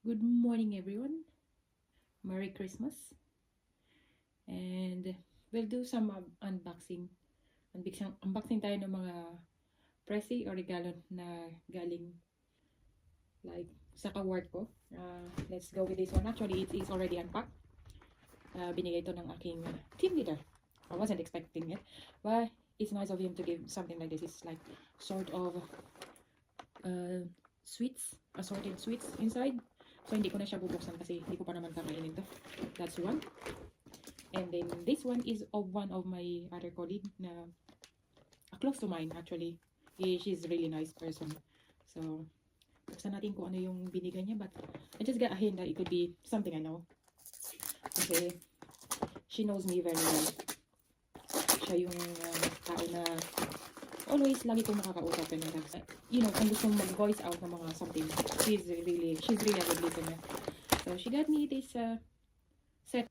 Good morning, everyone. Merry Christmas. And we'll do some unboxing. Unboxing tayo ng mga presi or regalo na galing like sa ka-work ko. Let's go with this one. Actually, it is already unpacked. Binigay ito ng aking team leader. I wasn't expecting it, but it's nice of him to give something like this. It's like sort of sweets, assorted sweets inside. So, hindi ko na siya bubuksan kasi hindi ko pa naman kakainin to. That's one. And then, this one is of one of my other colleague na close to mine actually. She's a really nice person. So, buksan natin kung ano yung binigay niya. But, I just got a hint that it could be something I know. Kasi, she knows me very well. Siya yung tao na always lagi kong nakakausap and you know, kung gusto mong mag-voice out ng mga something, she's really a good listener. So she got me this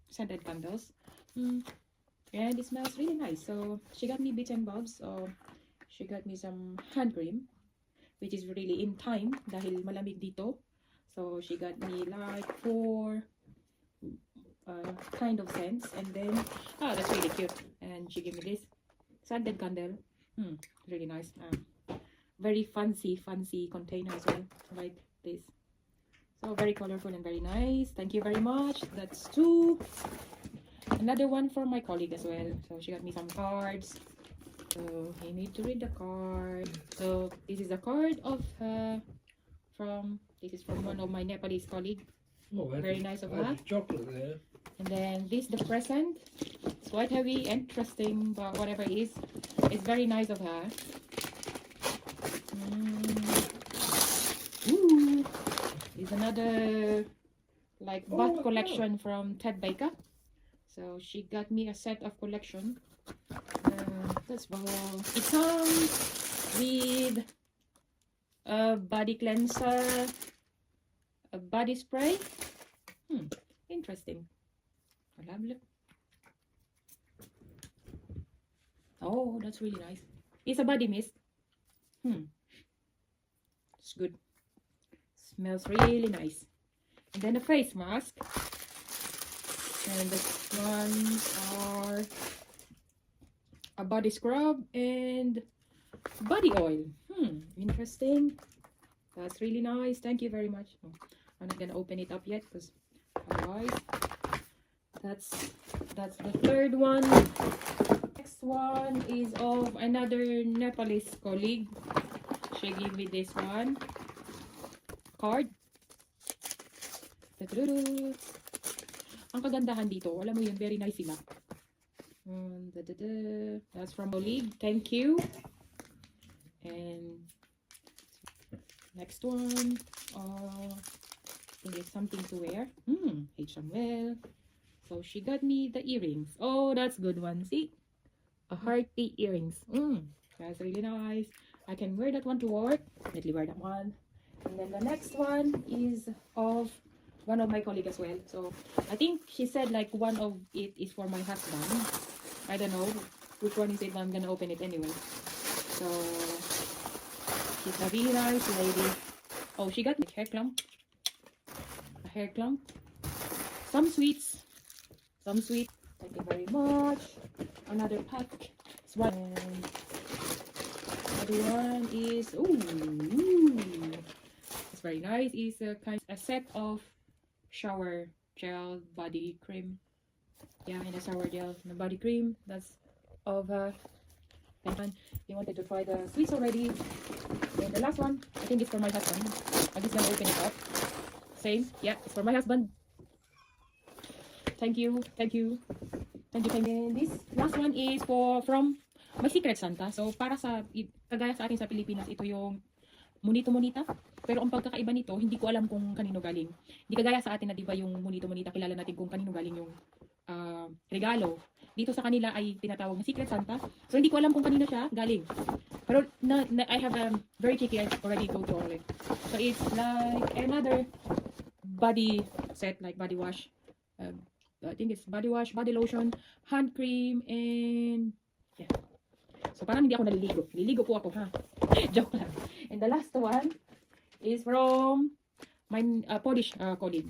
scented candles, and it smells really nice. So she got me bits and bobs. So she got me some hand cream, which is really in time dahil malamig dito. So she got me like 4 kind of scents, and then that's really cute. And she gave me this scented candle. Really nice. Very fancy container as well, like this. So very colorful and very nice. Thank you very much. That's 2. Another one from my colleague as well. So she got me some cards. So you need to read the card. So this is a card of this is from one of my Nepalese colleague. Oh, very nice of her. Chocolate there. And then this the present. It's quite heavy and interesting, but whatever it is, it's very nice of her. Ooh, is another like bath collection from Ted Baker. So she got me a set of collection. That's all. It comes with a body cleanser, a body spray. Interesting. Lovely. Oh, that's really nice. It's a body mist. It's good. Smells really nice. And then a face mask. And the ones are a body scrub and body oil. Interesting. That's really nice. Thank you very much. I'm not gonna open it up yet because otherwise. That's the 3rd one. Next one is of another Nepalese colleague. She gave me this one card. Ang kagandahan dito, alam mo yun, very nice sila. That's from colleague. Thank you. And next one, I think it's something to wear. H&M. So she got me the earrings. Oh, that's good one. See? A hearty earrings. That's really nice. I can wear that one to work. Definitely wear that one. And then the next one is of one of my colleagues as well. So I think she said like one of it is for my husband. I don't know which one is it, but I'm gonna open it anyway. So she's a really nice lady. Oh, she got me hair clump. A hair clump. Some sweets. Thank you very much. Another pack. This one. Another one is it's very nice. It's a set of shower gel body cream. Yeah, and a shower gel and a body cream. That's of and you wanted to try the sweets already. And the last one, I think it's for my husband. I'm just gonna open it up. Same. Yeah, it's for my husband. Thank you. And this last one is from my Secret Santa. So para sa kagaya sa atin sa Pilipinas, ito yung Monito-Monita. Pero ang pagkakaiba nito, hindi ko alam kung kanino galing. Hindi kagaya sa atin na 'di ba yung Monito-Monita, kilala natin kung kanino galing yung regalo. Dito sa kanila ay tinatawag na Secret Santa. So hindi ko alam kung kanino siya galing. Pero I have a very cheeky, I already go to all it. So it's like another body set, like body wash. I think it's body wash, body lotion, hand cream, and yeah. So parang hindi ako naliligo. Naliligo po ako, ha? Joke lang. And the last one is from Mine, Polish colleague.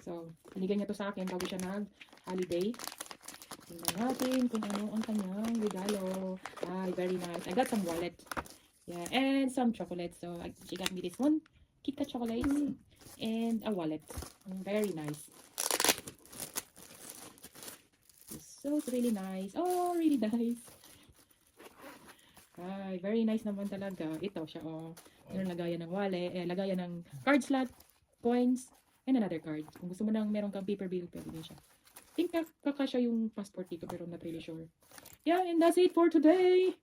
So, binigyan niya to sa akin bago siya nag-holiday. Tingnan natin kung ano ang kanyang regalo. Ay, very nice. I got some wallet. Yeah, and some chocolates. So, she got me this one, Kit Kat chocolates, and a wallet. Very nice. So, it's really nice. Oh, really nice. Ay, very nice naman talaga. Ito siya, oh. Meron lagayan ng wallet, lagayan ng card slot, coins, and another card. Kung gusto mo nang meron kang paper bill, pwede din siya. Think kakasya yung passport dito, pero not really sure. Yeah, and that's it for today.